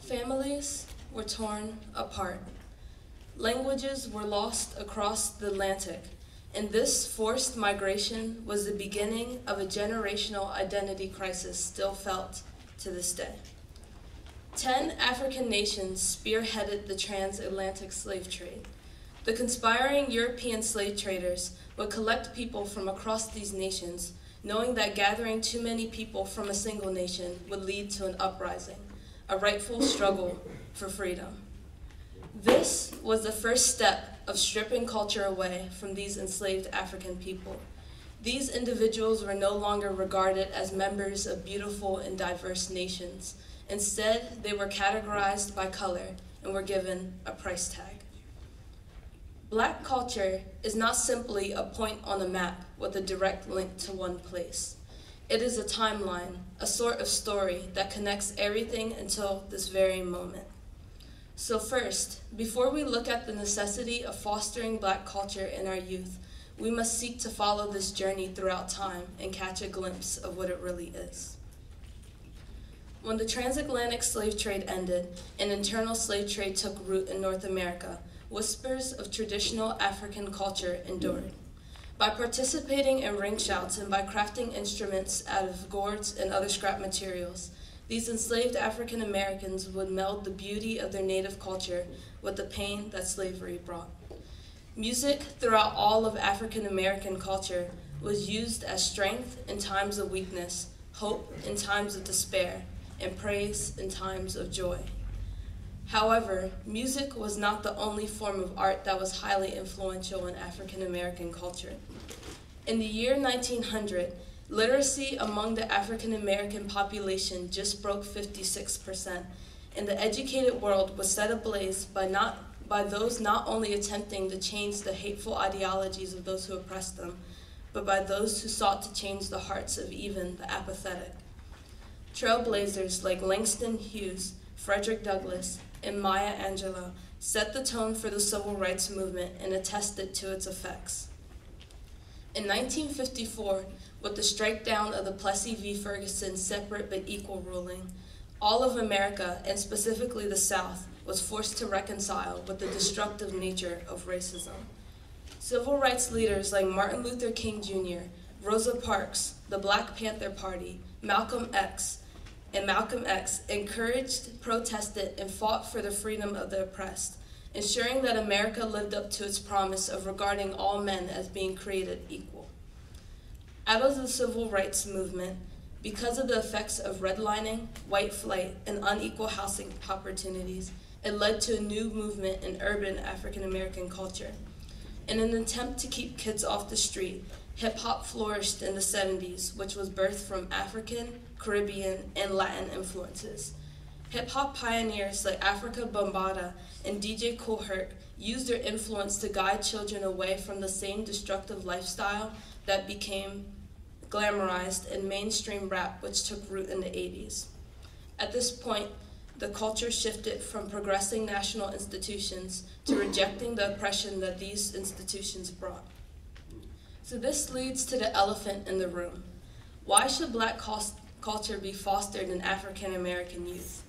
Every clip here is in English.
Families were torn apart. Languages were lost across the Atlantic, and this forced migration was the beginning of a generational identity crisis still felt to this day. 10 African nations spearheaded the transatlantic slave trade. The conspiring European slave traders would collect people from across these nations, knowing that gathering too many people from a single nation would lead to an uprising, a rightful struggle for freedom. This was the first step of stripping culture away from these enslaved African people. These individuals were no longer regarded as members of beautiful and diverse nations. Instead, they were categorized by color and were given a price tag. Black culture is not simply a point on a map with a direct link to one place. It is a timeline, a sort of story that connects everything until this very moment. So first, before we look at the necessity of fostering Black culture in our youth, we must seek to follow this journey throughout time and catch a glimpse of what it really is. When the transatlantic slave trade ended and internal slave trade took root in North America, whispers of traditional African culture endured. By participating in ring shouts and by crafting instruments out of gourds and other scrap materials, these enslaved African Americans would meld the beauty of their native culture with the pain that slavery brought. Music throughout all of African American culture was used as strength in times of weakness, hope in times of despair, and praise in times of joy. However, music was not the only form of art that was highly influential in African American culture. In the year 1900, literacy among the African American population just broke 56%, and the educated world was set ablaze by those not only attempting to change the hateful ideologies of those who oppressed them, but by those who sought to change the hearts of even the apathetic. Trailblazers like Langston Hughes, Frederick Douglass, and Maya Angelou set the tone for the civil rights movement and attested to its effects. In 1954, with the strikedown of the Plessy v. Ferguson separate but equal ruling, all of America, and specifically the South, was forced to reconcile with the destructive nature of racism. Civil rights leaders like Martin Luther King Jr., Rosa Parks, the Black Panther Party, Malcolm X encouraged, protested, and fought for the freedom of the oppressed, ensuring that America lived up to its promise of regarding all men as being created equal. Out of the civil rights movement, because of the effects of redlining, white flight, and unequal housing opportunities, it led to a new movement in urban African American culture. In an attempt to keep kids off the street, hip-hop flourished in the 70s, which was birthed from African, Caribbean, and Latin influences. Hip-hop pioneers like Africa Bambaataa and DJ Kool Herc used their influence to guide children away from the same destructive lifestyle that became glamorized in mainstream rap, which took root in the 80s. At this point, the culture shifted from progressing national institutions to rejecting the oppression that these institutions brought. So this leads to the elephant in the room. Why should Black culture be fostered in African American youth?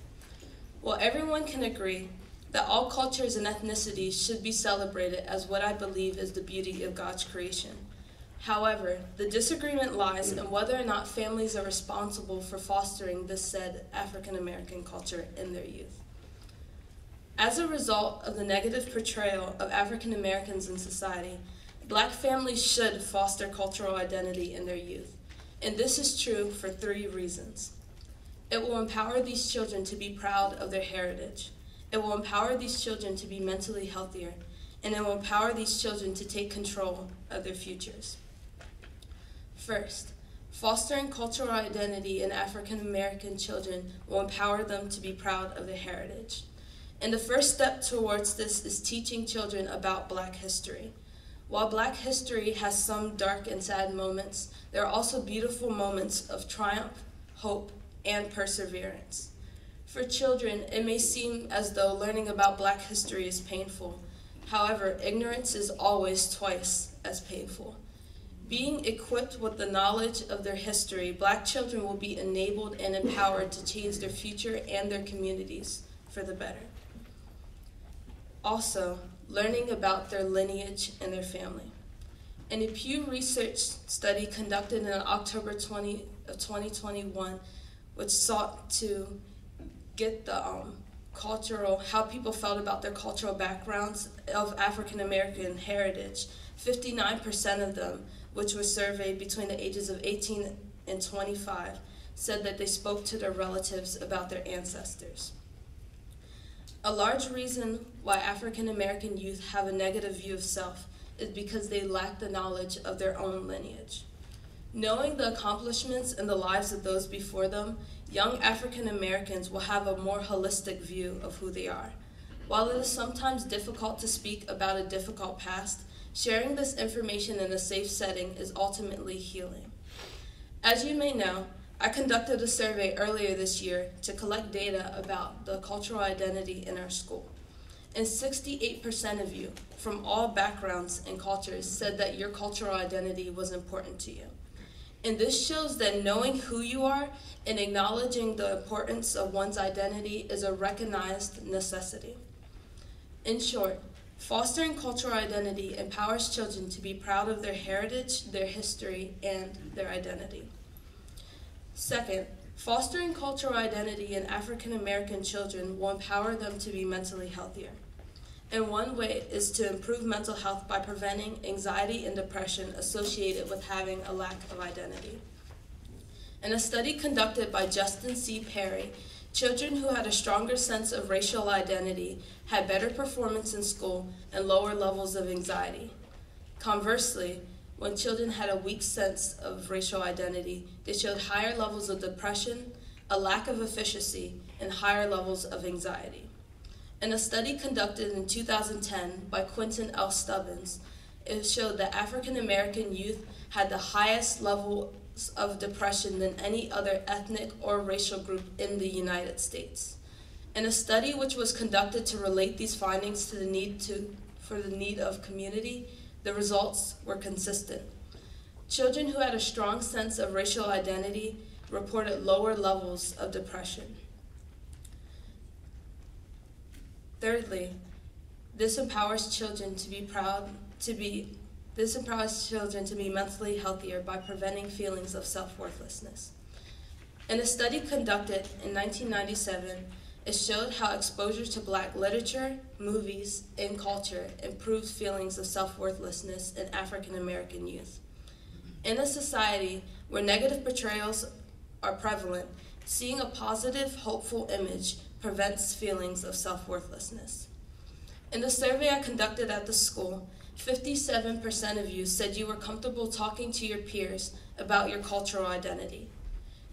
Well, everyone can agree that all cultures and ethnicities should be celebrated as what I believe is the beauty of God's creation. However, the disagreement lies in whether or not families are responsible for fostering this said African American culture in their youth. As a result of the negative portrayal of African Americans in society, Black families should foster cultural identity in their youth, and this is true for 3 reasons. It will empower these children to be proud of their heritage. It will empower these children to be mentally healthier, and it will empower these children to take control of their futures. First, fostering cultural identity in African American children will empower them to be proud of their heritage. And the first step towards this is teaching children about Black history. While Black history has some dark and sad moments, there are also beautiful moments of triumph, hope, and perseverance. For children, it may seem as though learning about Black history is painful. However, ignorance is always twice as painful. Being equipped with the knowledge of their history, Black children will be enabled and empowered to change their future and their communities for the better. Also, learning about their lineage and their family. In a Pew Research study conducted in October 2021, which sought to get the how people felt about their cultural backgrounds of African American heritage, 59% of them, which were surveyed between the ages of 18 and 25, said that they spoke to their relatives about their ancestors. A large reason why African American youth have a negative view of self is because they lack the knowledge of their own lineage. Knowing the accomplishments and the lives of those before them, young African Americans will have a more holistic view of who they are. While it is sometimes difficult to speak about a difficult past, sharing this information in a safe setting is ultimately healing. As you may know, I conducted a survey earlier this year to collect data about the cultural identity in our school. And 68% of you, from all backgrounds and cultures, said that your cultural identity was important to you. And this shows that knowing who you are and acknowledging the importance of one's identity is a recognized necessity. In short, fostering cultural identity empowers children to be proud of their heritage, their history, and their identity. Second, fostering cultural identity in African American children will empower them to be mentally healthier. And one way is to improve mental health by preventing anxiety and depression associated with having a lack of identity. In a study conducted by Justin C. Perry, children who had a stronger sense of racial identity had better performance in school and lower levels of anxiety. Conversely, when children had a weak sense of racial identity, they showed higher levels of depression, a lack of efficiency, and higher levels of anxiety. In a study conducted in 2010 by Quentin L. Stubbins, it showed that African American youth had the highest levels of depression than any other ethnic or racial group in the United States. In a study which was conducted to relate these findings to the need of community, the results were consistent. Children who had a strong sense of racial identity reported lower levels of depression. Thirdly, this empowers children to be mentally healthier by preventing feelings of self-worthlessness. In a study conducted in 1997, it showed how exposure to Black literature, movies, and culture improves feelings of self-worthlessness in African American youth. In a society where negative portrayals are prevalent, seeing a positive, hopeful image prevents feelings of self-worthlessness. In the survey I conducted at the school, 57% of you said you were comfortable talking to your peers about your cultural identity.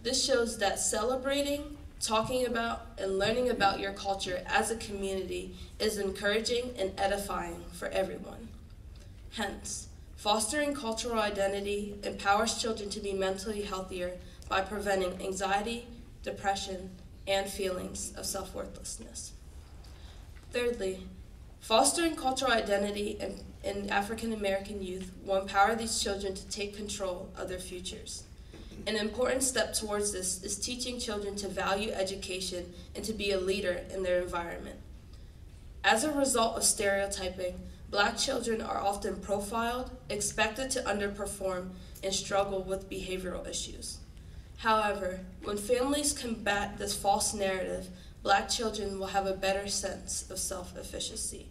This shows that celebrating, talking about, and learning about your culture as a community is encouraging and edifying for everyone. Hence, fostering cultural identity empowers children to be mentally healthier by preventing anxiety, depression, and feelings of self-worthlessness. Thirdly, fostering cultural identity in African American youth will empower these children to take control of their futures. An important step towards this is teaching children to value education and to be a leader in their environment. As a result of stereotyping, Black children are often profiled, expected to underperform, and struggle with behavioral issues. However, when families combat this false narrative, Black children will have a better sense of self-efficacy.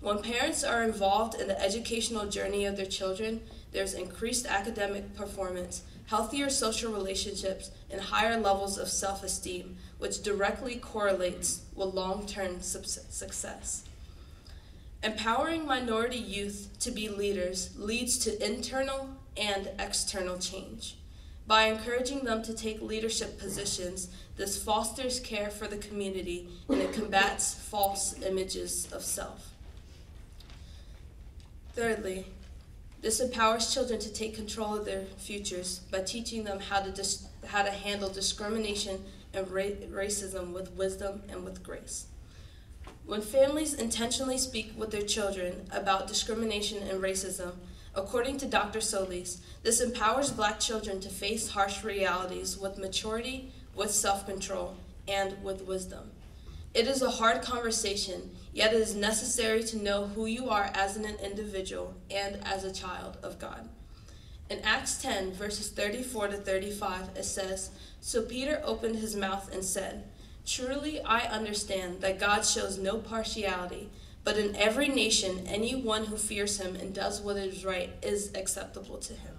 When parents are involved in the educational journey of their children, there's increased academic performance, healthier social relationships, and higher levels of self-esteem, which directly correlates with long-term success. Empowering minority youth to be leaders leads to internal and external change. By encouraging them to take leadership positions, this fosters care for the community and it combats false images of self. Thirdly, this empowers children to take control of their futures by teaching them how to handle discrimination and racism with wisdom and with grace. When families intentionally speak with their children about discrimination and racism, according to Dr. Solis, this empowers Black children to face harsh realities with maturity, with self-control, and with wisdom. It is a hard conversation, yet it is necessary to know who you are as an individual and as a child of God. In Acts 10, verses 34 to 35, it says, "So Peter opened his mouth and said, 'Truly I understand that God shows no partiality, but in every nation anyone who fears him and does what is right is acceptable to him.'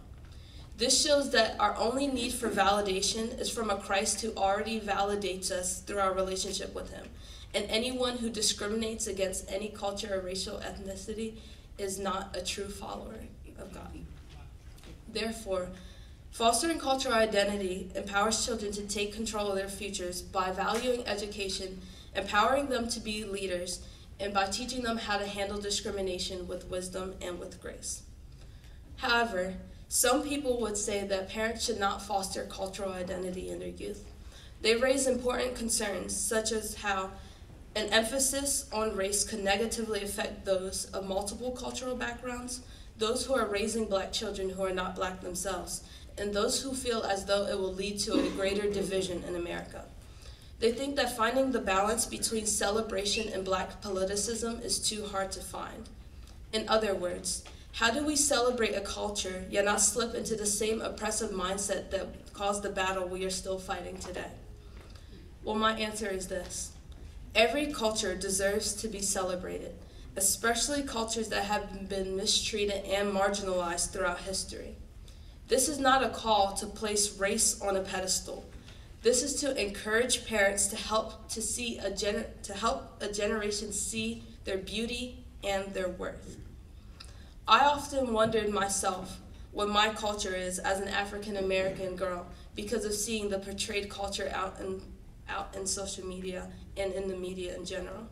This shows that our only need for validation is from a Christ who already validates us through our relationship with him. And anyone who discriminates against any culture or racial ethnicity is not a true follower of God. Therefore, fostering cultural identity empowers children to take control of their futures by valuing education, empowering them to be leaders, and by teaching them how to handle discrimination with wisdom and with grace. However, some people would say that parents should not foster cultural identity in their youth. They raise important concerns, such as how an emphasis on race could negatively affect those of multiple cultural backgrounds, those who are raising Black children who are not Black themselves, and those who feel as though it will lead to a greater division in America. They think that finding the balance between celebration and Black politicism is too hard to find. In other words, how do we celebrate a culture yet not slip into the same oppressive mindset that caused the battle we are still fighting today? Well, my answer is this. Every culture deserves to be celebrated, especially cultures that have been mistreated and marginalized throughout history. This is not a call to place race on a pedestal. This is to encourage parents to help a generation see their beauty and their worth. I often wondered myself what my culture is as an African American girl because of seeing the portrayed culture out in social media and in the media in general.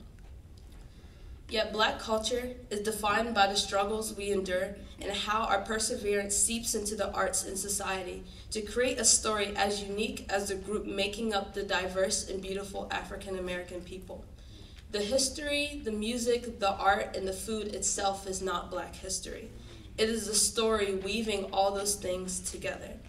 Yet Black culture is defined by the struggles we endure and how our perseverance seeps into the arts and society to create a story as unique as the group making up the diverse and beautiful African American people. The history, the music, the art, and the food itself is not Black history. It is a story weaving all those things together.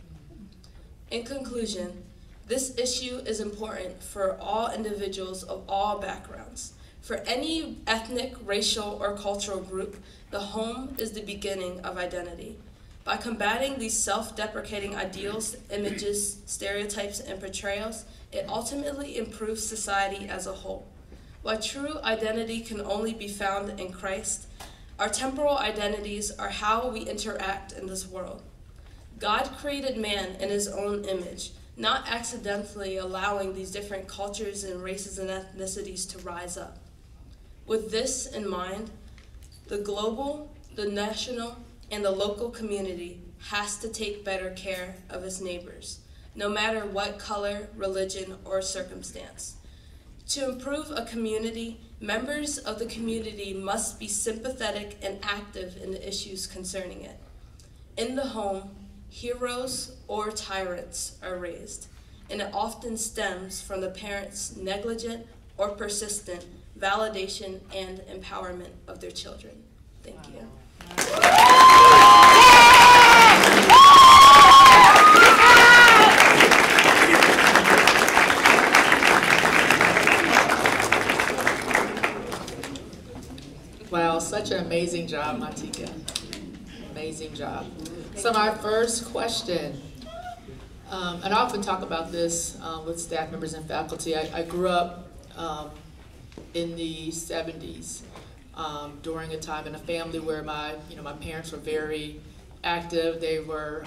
In conclusion, this issue is important for all individuals of all backgrounds. For any ethnic, racial, or cultural group, the home is the beginning of identity. By combating these self-deprecating ideals, images, stereotypes, and portrayals, it ultimately improves society as a whole. While true identity can only be found in Christ, our temporal identities are how we interact in this world. God created man in his own image, not accidentally allowing these different cultures and races and ethnicities to rise up. With this in mind, the global, the national, and the local community has to take better care of its neighbors, no matter what color, religion, or circumstance. To improve a community, members of the community must be sympathetic and active in the issues concerning it. In the home, heroes or tyrants are raised, and it often stems from the parents' negligent or persistent validation and empowerment of their children. Thank you. Wow, such an amazing job, Montika. Amazing job. So my first question, and I often talk about this with staff members and faculty. I grew up in the 70s during a time in a family where my parents were very active. They were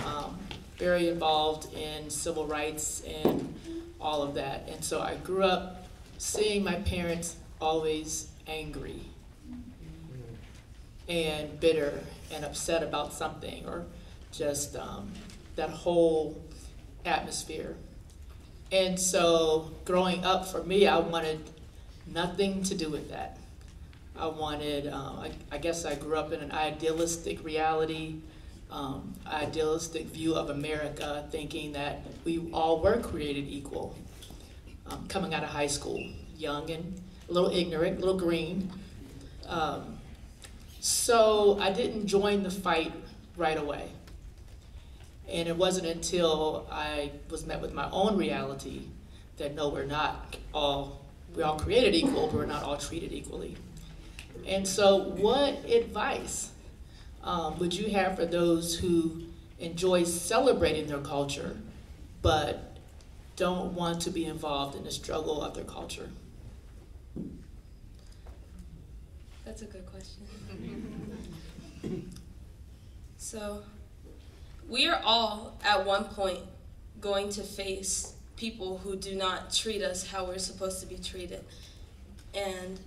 very involved in civil rights and all of that. And so I grew up seeing my parents always angry and bitter and upset about something, or just that whole atmosphere. And so growing up for me, I wanted nothing to do with that. I wanted, I guess I grew up in an idealistic reality, idealistic view of America, thinking that we all were created equal. Coming out of high school, young and a little ignorant, a little green. So I didn't join the fight right away. And it wasn't until I was met with my own reality that no, we're not all we're all created equal, but we're not all treated equally. And so what advice would you have for those who enjoy celebrating their culture, but don't want to be involved in the struggle of their culture? That's a good question. So, we are all at one point going to face people who do not treat us how we're supposed to be treated. And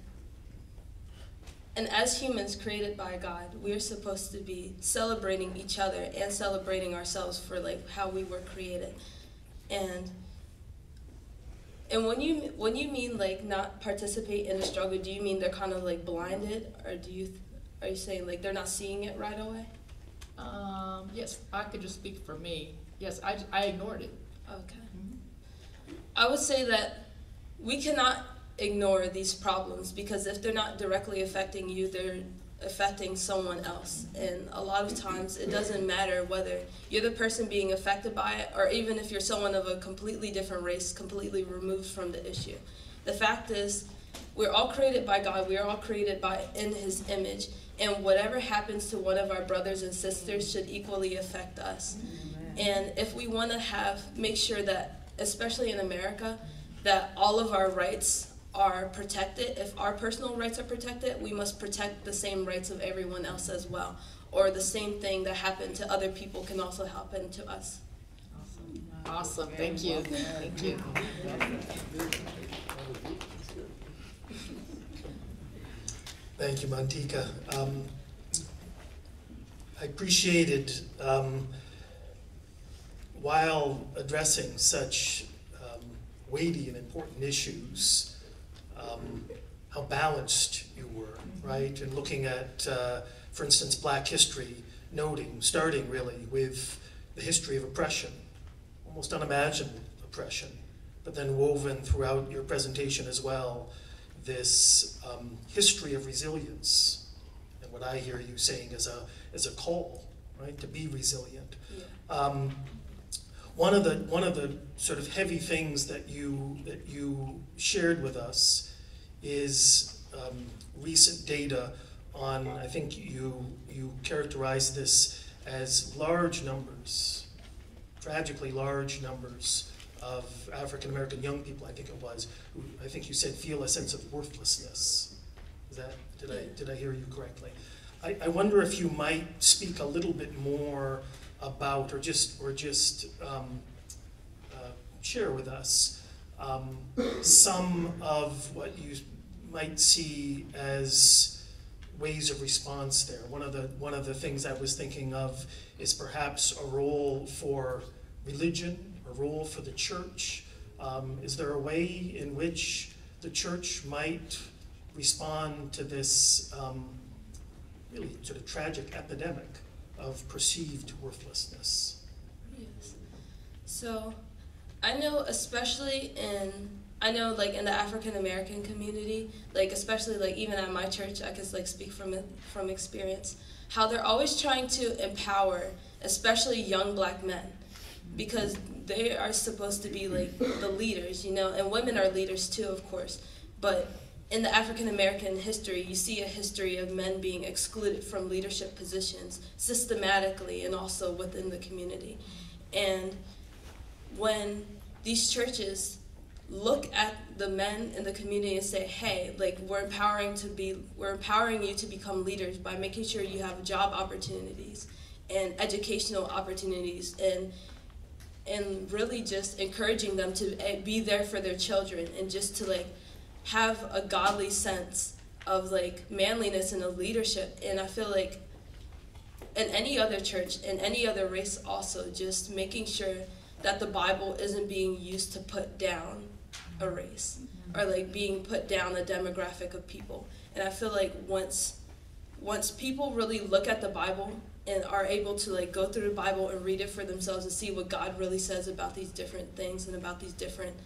as humans created by God, we're supposed to be celebrating each other and celebrating ourselves for like how we were created. And when you mean like not participate in the struggle, do you mean they're kind of like blinded, or are you saying like they're not seeing it right away? Yes, I could just speak for me. Yes, I ignored it. Okay. I would say that we cannot ignore these problems, because if they're not directly affecting you, they're affecting someone else. And a lot of times it doesn't matter whether you're the person being affected by it, or even if you're someone of a completely different race, completely removed from the issue. The fact is, we're all created by God, we are all created in His image, and whatever happens to one of our brothers and sisters should equally affect us. And if we want to make sure that, especially in America, that all of our rights are protected, if our personal rights are protected, we must protect the same rights of everyone else as well. Or the same thing that happened to other people can also happen to us. Awesome, thank you. Thank you. Thank you, Montika. I appreciated, while addressing such weighty and important issues, how balanced you were, right? And looking at, for instance, Black history, starting really with the history of oppression, almost unimaginable oppression, but then woven throughout your presentation as well, this history of resilience, and what I hear you saying is a call, right, to be resilient. Yeah. One of the sort of heavy things that you shared with us is recent data on, I think you characterized this as large numbers, tragically large numbers of African American young people, I think it was, who I think you said feel a sense of worthlessness. Did I hear you correctly? I wonder if you might speak a little bit more about, or just share with us some of what you might see as ways of response there. One of the things I was thinking of is perhaps a role for religion, a role for the church. Is there a way in which the church might respond to this really sort of tragic epidemic of perceived worthlessness? Yes. So I know, especially in the African American community, like especially like even at my church, I can like speak from experience, how they're always trying to empower, especially young Black men, because they are supposed to be like the leaders, and women are leaders too, of course. But in the African American history, you see a history of men being excluded from leadership positions systematically and also within the community. And when these churches look at the men in the community and say, hey, like we're empowering you to become leaders by making sure you have job opportunities and educational opportunities, and really just encouraging them to be there for their children, and just to like have a godly sense of like manliness and of leadership. And I feel like in any other church, in any other race also, just making sure that the Bible isn't being used to put down a race, or like being put down a demographic of people. And I feel like once people really look at the Bible and are able to like go through the Bible and read it for themselves and see what God really says about these different things and about these different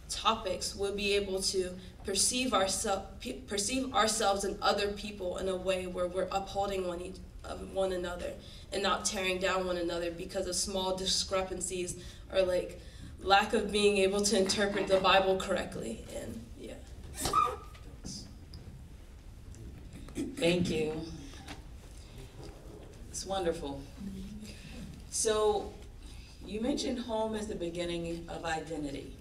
topics, we'll be able to perceive ourselves and other people in a way where we're upholding one another and not tearing down one another because of small discrepancies or like lack of being able to interpret the Bible correctly. And yeah. Thank you. It's wonderful. So, you mentioned home as the beginning of identity.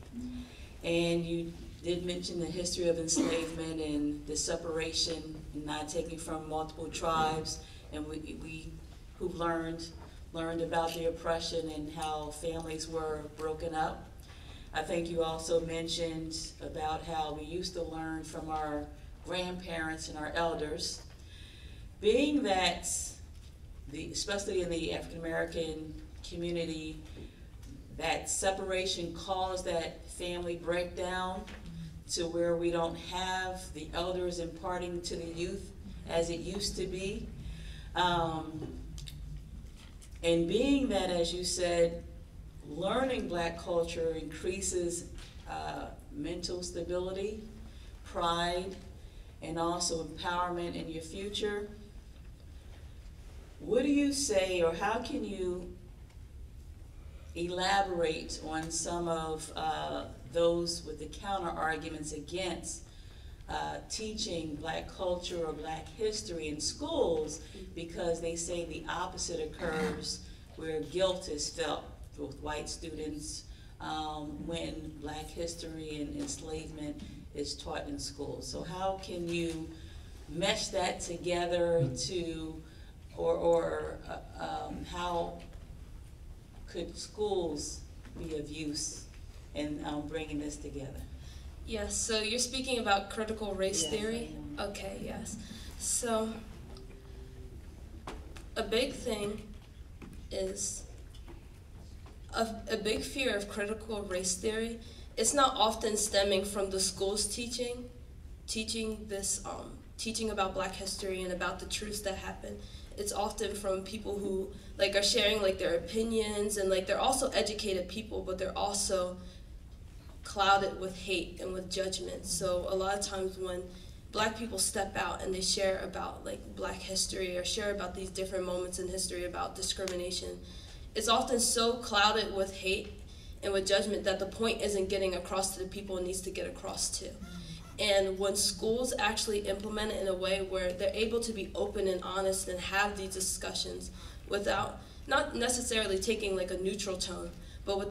And you did mention the history of enslavement and the separation, and not taking from multiple tribes. And we who've learned about the oppression and how families were broken up. I think you also mentioned about how we used to learn from our grandparents and our elders. Being that, especially in the African American community, that separation caused that family breakdown to where we don't have the elders imparting to the youth as it used to be. And being that, as you said, learning Black culture increases mental stability, pride, and also empowerment in your future. What do you say, or how can you elaborate on some of those with the counter arguments against teaching Black culture or Black history in schools, because they say the opposite occurs, where guilt is felt with white students when Black history and enslavement is taught in schools? So how can you mesh that together to, or how could schools be of use in bringing this together? Yes, so you're speaking about critical race Yes, theory? I am. Okay, yes. So, a big thing is, a big fear of critical race theory, it's not often stemming from the schools teaching about Black history and about the truths that happen. It's often from people who are sharing their opinions, and they're also educated people, but they're also clouded with hate and with judgment. So a lot of times when Black people step out and they share about Black history or share about these different moments in history about discrimination, it's often so clouded with hate and with judgment that the point isn't getting across to the people it needs to get across to. And when schools actually implement it in a way where they're able to be open and honest and have these discussions without, not necessarily taking a neutral tone, but with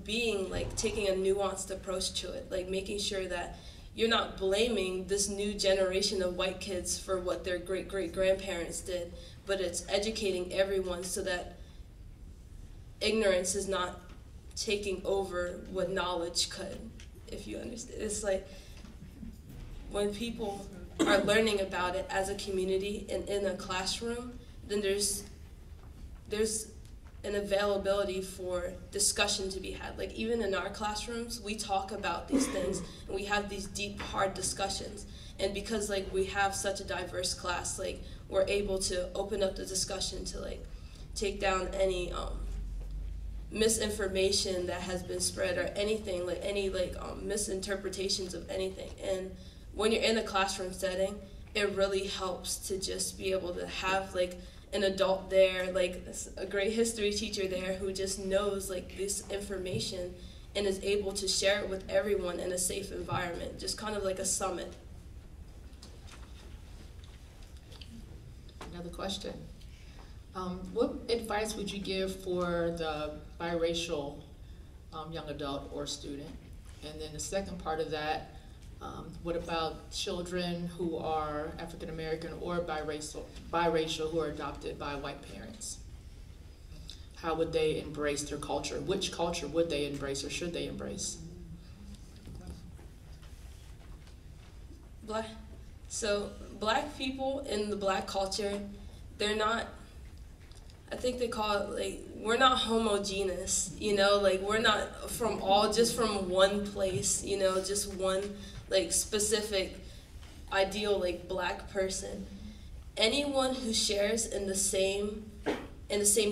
being taking a nuanced approach to it, making sure that you're not blaming this new generation of white kids for what their great-great-grandparents did, but it's educating everyone so that ignorance is not taking over what knowledge could, if you understand. It's when people are learning about it as a community and in a classroom, then there's an availability for discussion to be had. Even in our classrooms, we talk about these things and we have these deep, hard discussions. And because we have such a diverse class, we're able to open up the discussion to take down any misinformation that has been spread or anything, any misinterpretations of anything. And when you're in a classroom setting, it really helps to just be able to have an adult there, a great history teacher there who just knows this information and is able to share it with everyone in a safe environment, just kind of like a summit. Another question. What advice would you give for the biracial young adult or student? And then the second part of that, what about children who are African American or biracial who are adopted by white parents? How would they embrace their culture? Which culture would they embrace or should they embrace? Black people in the Black culture, they're not, I think they call it we're not homogeneous, we're not just from one place, just one specific ideal Black person. Anyone who shares in the same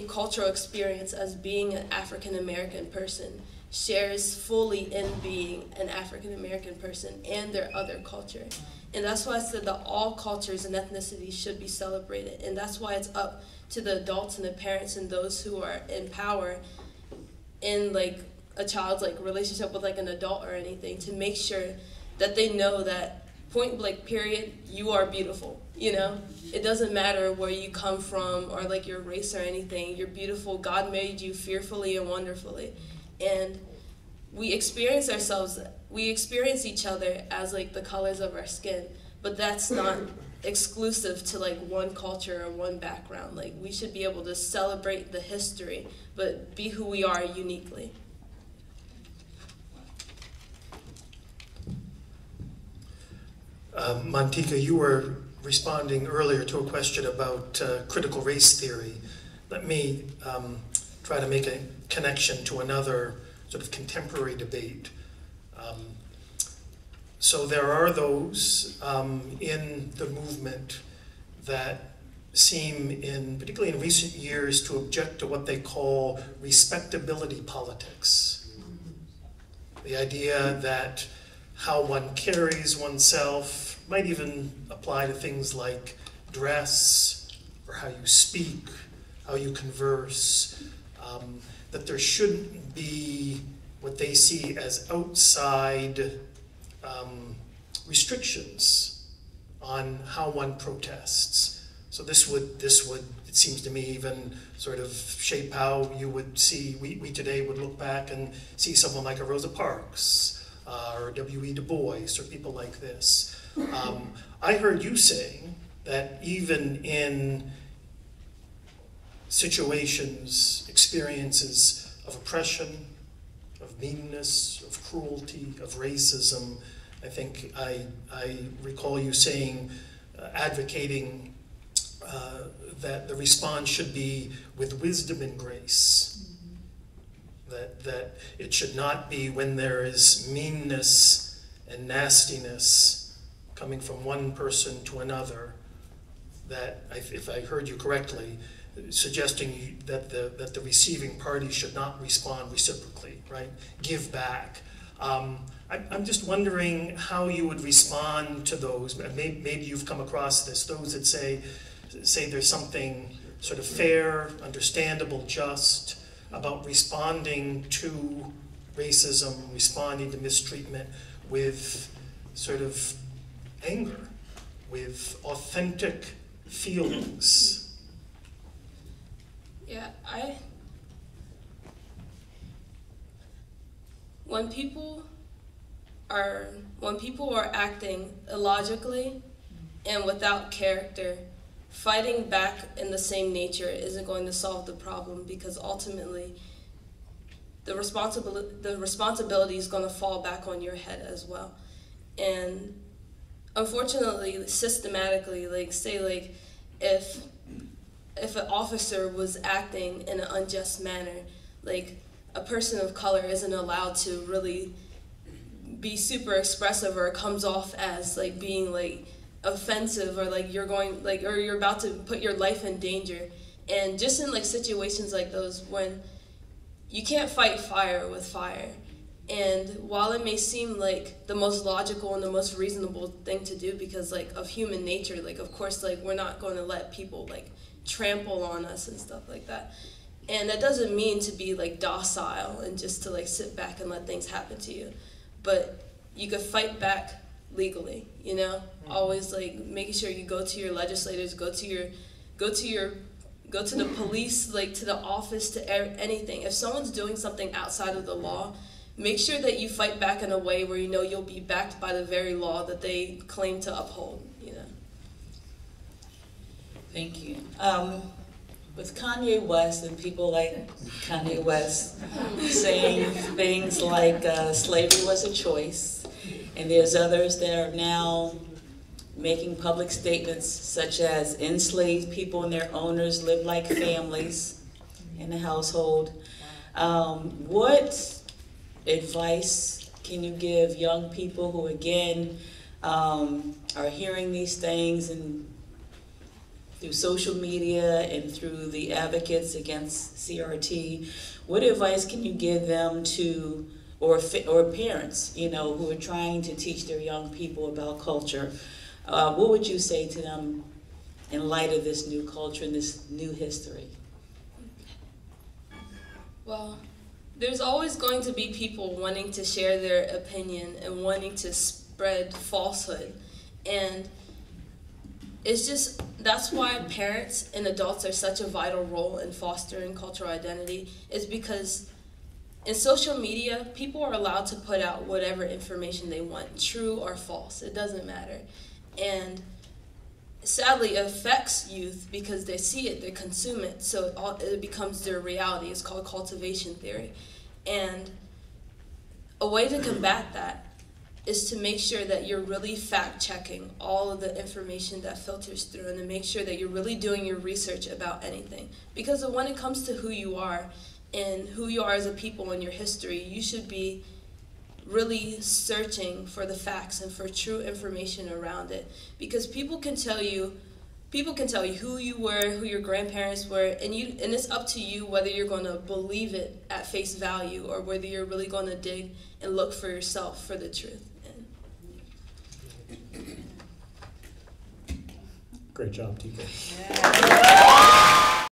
cultural experience as being an African American person shares fully in being an African American person and their other culture. And that's why I said that all cultures and ethnicities should be celebrated. And that's why it's up to the adults and the parents and those who are in power in a child's relationship with an adult or anything to make sure that they know that point blank period, you are beautiful, you know? It doesn't matter where you come from or like your race or anything. You're beautiful. God made you fearfully and wonderfully. And we experience each other as like the colors of our skin, but that's not exclusive to like one culture or one background. Like we should be able to celebrate the history, but be who we are uniquely. Montika, you were responding earlier to a question about critical race theory. Let me try to make a connection to another sort of contemporary debate. So there are those in the movement that seem, particularly in recent years, to object to what they call respectability politics. The idea that how one carries oneself might even apply to things like dress or how you speak, how you converse, that there shouldn't be what they see as outside restrictions on how one protests. So this would, it seems to me, even sort of shape how you would see, we today would look back and see someone like a Rosa Parks, or W.E. Du Bois, or people like this. I heard you saying that even in situations, experiences of oppression, of meanness, of cruelty, of racism, I think I recall you saying, advocating that the response should be with wisdom and grace. That it should not be when there is meanness and nastiness coming from one person to another, that, if I heard you correctly, suggesting that the receiving party should not respond reciprocally, right? Give back. I'm just wondering how you would respond to those. Maybe you've come across this, those that say there's something sort of fair, understandable, just, about responding to racism, responding to mistreatment with sort of anger, with authentic feelings. Yeah, when people are acting illogically and without character, fighting back in the same nature isn't going to solve the problem, because ultimately the responsibility is going to fall back on your head as well. And unfortunately, systematically, if an officer was acting in an unjust manner, like a person of color isn't allowed to really be super expressive, or it comes off as like being like offensive, or like or you're about to put your life in danger. And just in like situations like those, when you can't fight fire with fire, and while it may seem like the most logical and the most reasonable thing to do because like of human nature, like of course like we're not going to let people like trample on us and stuff like that, and that doesn't mean to be like docile and just to like sit back and let things happen to you, but you could fight back legally, you know? Always like making sure you go to your legislators, go to the police, like to the office, to anything. If someone's doing something outside of the law, make sure that you fight back in a way where you know you'll be backed by the very law that they claim to uphold, you know? Thank you. With Kanye West and people like Kanye West saying things like slavery was a choice, and there's others that are now making public statements such as enslaved people and their owners live like families in the household. What advice can you give young people who, again, are hearing these things and through social media and through the advocates against CRT? What advice can you give them to, or parents, you know, who are trying to teach their young people about culture? What would you say to them in light of this new culture and this new history? Well, there's always going to be people wanting to share their opinion and wanting to spread falsehood. And it's just, that's why parents and adults are such a vital role in fostering cultural identity, is because in social media, people are allowed to put out whatever information they want, true or false, it doesn't matter. And sadly, it affects youth because they see it, they consume it, so it becomes their reality. It's called cultivation theory. And a way to combat that is to make sure that you're really fact-checking all of the information that filters through, and to make sure that you're really doing your research about anything. Because when it comes to who you are and who you are as a people and your history, you should be really searching for the facts and for true information around it. Because people can tell you who you were, who your grandparents were, and it's up to you whether you're going to believe it at face value or whether you're really going to dig and look for yourself for the truth. Great job, TK. Yeah.